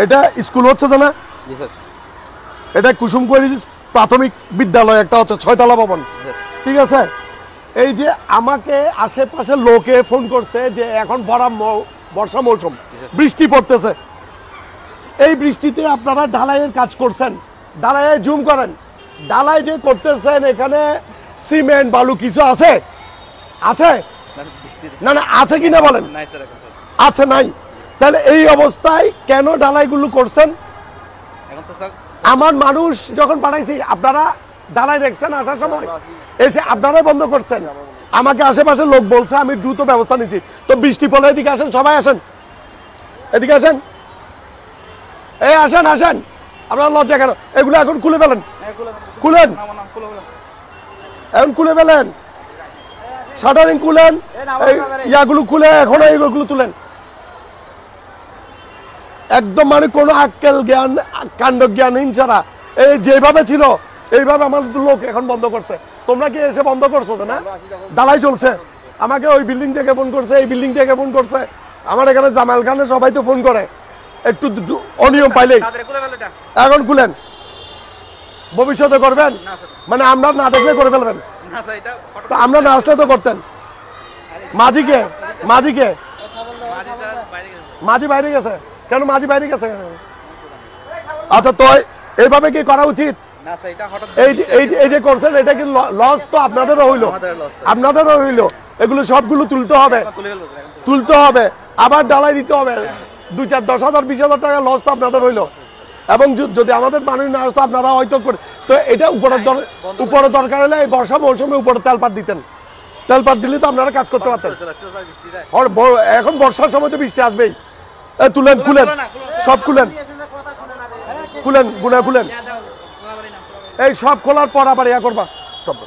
এটা স্কুল হচ্ছে না? জি স্যার। এটা কুসুমকুয়ারি প্রাথমিক বিদ্যালয় একটা হচ্ছে 6 তলা ভবন, ঠিক আছে? এই যে আমাকে আশেপাশে লোকে ফোন করছে যে এখন বর্ষা মৌসুম, বৃষ্টি পড়তেছে, এই বৃষ্টিতে আপনারা ঢালাইয়ের কাজ করছেন, ঢালাইয়ে জুম করেন, ঢালাই যে করতেছেন এখানে সিমেন্ট বালু কিছু আছে? আছে না? না আছে কিনা বলেন? আছে নাই? তাহলে এই অবস্থায় কেন ঢালাইগুলো করছেন? আমার মানুষ যখন পাঠাইছি আপনারা ঢালাই দেখছেন আসার সময়, এসে আপনারাই বন্ধ করছেন। আমাকে আশেপাশে লোক বলছে, আমি দ্রুত ব্যবস্থা নিছি। তো বৃষ্টি পড়লে এদিকে আসেন, সবাই আসেন, এদিকে আসেন, এই আসেন আসেন, আপনারা লজ্জা কেন? এগুলো এখন খুলে ফেলেন, খুলেন, এখন খুলে ফেলেন, শাটারিং খুলেন, ইয়াগুলো খুলে এখন এইগুলো তুলেন। একদম মানে কোনো আক্কেল জ্ঞান কাণ্ড জ্ঞানহীন ছাড়া এই যেভাবে ছিল এইভাবে আমাদের লোক এখন বন্ধ করছে। তোমরা কি এসে বন্ধ করছো না? ঢালাই চলছে, আমাকে ওই বিল্ডিং থেকে ফোন করছে, এই বিল্ডিং থেকে ফোন করছে, আমার এখানে জামাল খানে সবাই তো ফোন করে একটু অনিয়ম পাইলেই। এখন খুলেন, ভবিষ্যতে করবেন মানে আমরা না দেখলে করে ফেলবেন? তো আমরা না আসলে তো করতেন। মাঝিকে মাঝিকে মাঝি বাইরে গেছে কেন? মাঝি বাইরে গেছে। আচ্ছা, তো এইভাবে কি করা উচিত? এই যে করছেন এটা কি লস? তো আপনাদেরও হইলো, আপনাদেরও হইলো। এগুলো সবগুলো তুলতে হবে, আবার ডালাই দিতে হবে। 2-4 10,000 20,000 টাকা লস তো আপনাদের হইলো। এবং যদি আমাদের মানুষ না আসতো আপনারা হয়তো তো এটা উপরে দরকার হলে এই বর্ষা মৌসুমে উপরে তেলপাত দিতেন, তেলপাত দিলে তো আপনারা কাজ করতে পারতেন। এখন বর্ষার সময় তো বৃষ্টি আসবেই। তুলেন, খুলেন, সব খুলেন, খুলেন, গুনা খুলেন, এই সব খোলার পর আবার ইয়া করবা। স্টপ।